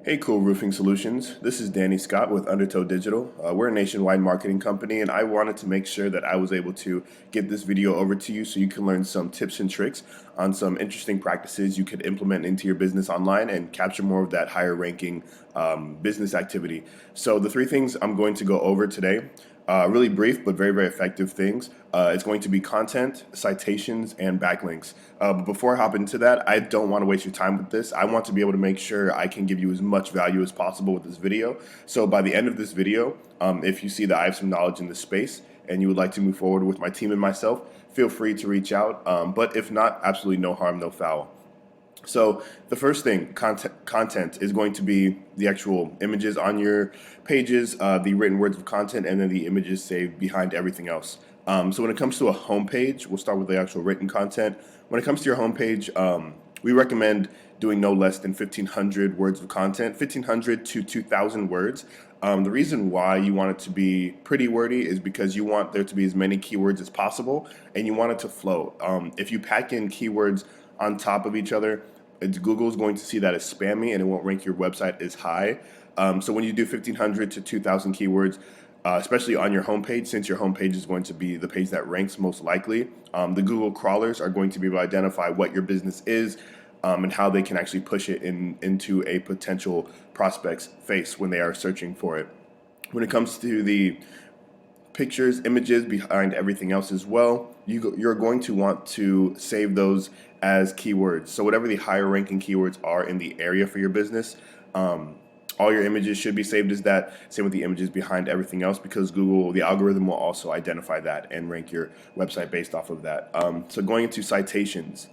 Hey, Cool Roofing Solutions. This is Danny Scott with Undertow Digital. We're a nationwide marketing company, and I wanted to make sure that I was able to get this video over to you so you can learn some tips and tricks on some interesting practices you could implement into your business online and capture more of that higher ranking business activity. So the three things I'm going to go over today, really brief but very, very effective things. It's going to be content, citations, and backlinks. But before I hop into that, I don't want to waste your time with this. I want to be able to make sure I can give you as much value as possible with this video. So by the end of this video, if you see that I have some knowledge in this space and you would like to move forward with my team and myself, feel free to reach out. But if not, absolutely no harm, no foul. So the first thing, content is going to be the actual images on your pages, the written words of content, and then the images saved behind everything else. So when it comes to a homepage, we'll start with the actual written content. When it comes to your homepage, we recommend doing no less than 1,500 words of content, 1,500 to 2,000 words. The reason why you want it to be pretty wordy is because you want there to be as many keywords as possible, and you want it to flow. If you pack in keywords on top of each other, Google's going to see that as spammy and it won't rank your website as high. So when you do 1,500 to 2,000 keywords, especially on your homepage, since your homepage is going to be the page that ranks most likely, the Google crawlers are going to be able to identify what your business is and how they can actually push it into a potential prospect's face when they are searching for it. When it comes to the pictures, images behind everything else as well, you're going to want to save those as keywords. So whatever the higher ranking keywords are in the area for your business, all your images should be saved as that. Same with the images behind everything else, because Google, the algorithm will also identify that and rank your website based off of that. So going into citations.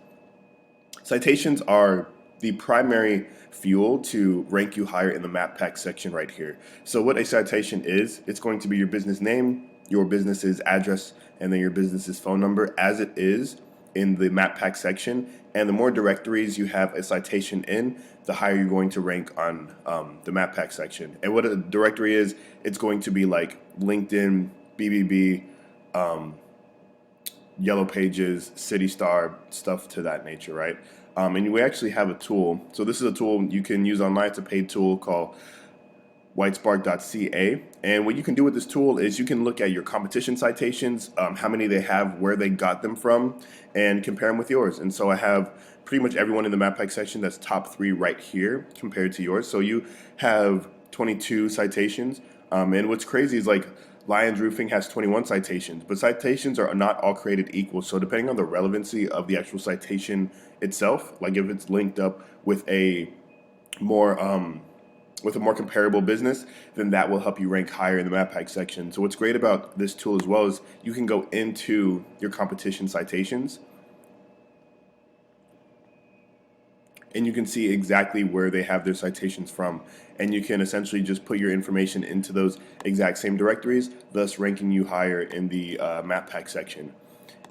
Citations are the primary fuel to rank you higher in the map pack section right here. So what a citation is, it's going to be your business name, your business's address, and then your business's phone number as it is in the map pack section. And the more directories you have a citation in, the higher you're going to rank on the map pack section. And what a directory is, it's going to be like LinkedIn, BBB, Yellow Pages, City Star, stuff to that nature, right? And we actually have a tool. So this is a tool you can use online. It's a paid tool called whitespark.ca. And what you can do with this tool is you can look at your competition citations, how many they have, where they got them from, and compare them with yours. And so I have pretty much everyone in the map pack section that's top 3 right here compared to yours. So you have 22 citations. And what's crazy is like Lions Roofing has 21 citations, but citations are not all created equal. So depending on the relevancy of the actual citation itself, like if it's linked up with a more comparable business, then that will help you rank higher in the map pack section. So what's great about this tool as well is you can go into your competition citations and you can see exactly where they have their citations from. And you can essentially just put your information into those exact same directories, thus ranking you higher in the map pack section.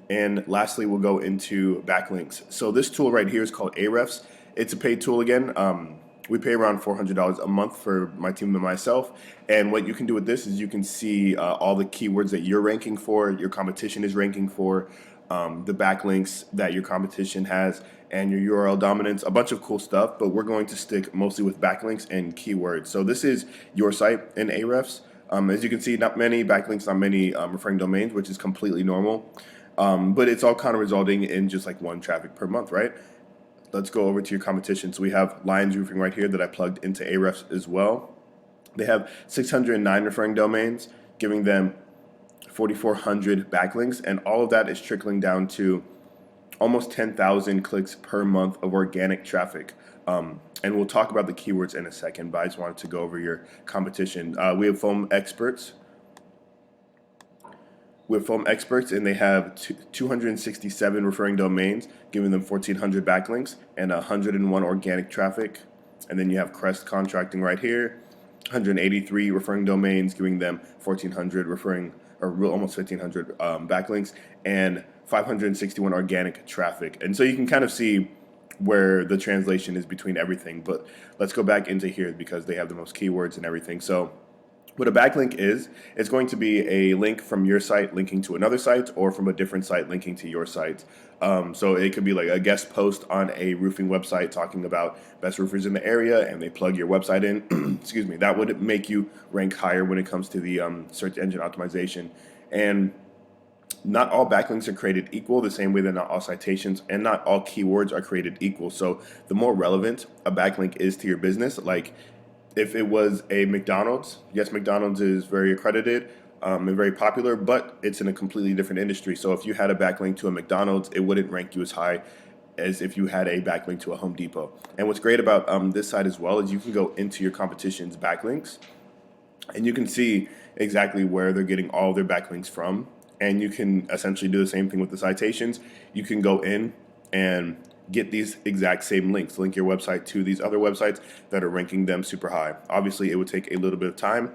And lastly, we'll go into backlinks. So this tool right here is called Ahrefs. It's a paid tool again. We pay around $400 a month for my team and myself. And what you can do with this is you can see all the keywords that you're ranking for, your competition is ranking for, the backlinks that your competition has, and your URL dominance, a bunch of cool stuff. But we're going to stick mostly with backlinks and keywords. So this is your site in Ahrefs. As you can see, not many backlinks, not many referring domains, which is completely normal. But it's all kind of resulting in just like 1 traffic per month, right? Let's go over to your competition. So we have Lions Roofing right here that I plugged into Ahrefs as well. They have 609 referring domains, giving them 4,400 backlinks, and all of that is trickling down to almost 10,000 clicks per month of organic traffic. And we'll talk about the keywords in a second, but I just wanted to go over your competition. We have Foam Experts. With Foam Experts, and they have 267 referring domains, giving them 1,400 backlinks and 101 organic traffic. And then you have Crest Contracting right here, 183 referring domains, giving them 1,400 referring, or almost 1,500 backlinks, and 561 organic traffic. And so you can kind of see where the translation is between everything. But let's go back into here because they have the most keywords and everything. So What a backlink is, it's going to be a link from your site linking to another site or from a different site linking to your site. So it could be like a guest post on a roofing website talking about best roofers in the area and they plug your website in. Excuse me. That would make you rank higher when it comes to the search engine optimization. And not all backlinks are created equal, the same way that not all citations and not all keywords are created equal. So the more relevant a backlink is to your business, like if it was a McDonald's, yes, McDonald's is very accredited and very popular, but it's in a completely different industry. So if you had a backlink to a McDonald's, it wouldn't rank you as high as if you had a backlink to a Home Depot. And what's great about this site as well is you can go into your competition's backlinks and you can see exactly where they're getting all their backlinks from. And you can essentially do the same thing with the citations. You can go in and get these exact same links, link your website to these other websites that are ranking them super high. Obviously, it would take a little bit of time,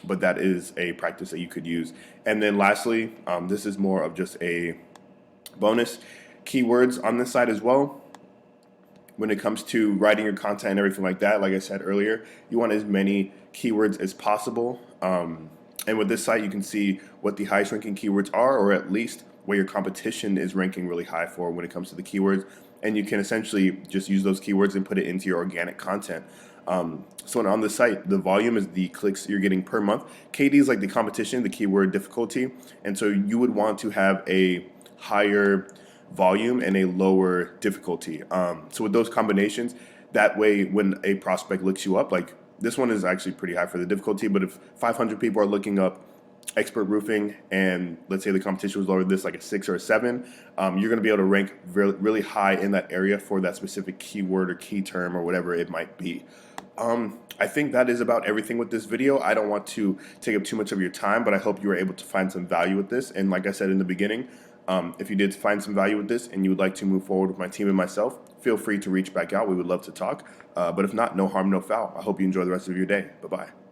but that is a practice that you could use. And then lastly, this is more of just a bonus. Keywords on this site as well. When it comes to writing your content and everything like that, like I said earlier, you want as many keywords as possible. And with this site, you can see what the highest ranking keywords are, or at least where your competition is ranking really high for when it comes to the keywords. And you can essentially just use those keywords and put it into your organic content. So on the site, the volume is the clicks you're getting per month. KD is like the competition, the keyword difficulty. And so you would want to have a higher volume and a lower difficulty. So with those combinations, that way when a prospect looks you up, like this one is actually pretty high for the difficulty, but if 500 people are looking up expert roofing and let's say the competition was lower than this, like a 6 or a 7, you're going to be able to rank really high in that area for that specific keyword or key term or whatever it might be. I think that is about everything with this video. I don't want to take up too much of your time, but I hope you were able to find some value with this. And like I said in the beginning, if you did find some value with this and you would like to move forward with my team and myself, feel free to reach back out. We would love to talk. But if not, no harm, no foul. I hope you enjoy the rest of your day. Bye-bye.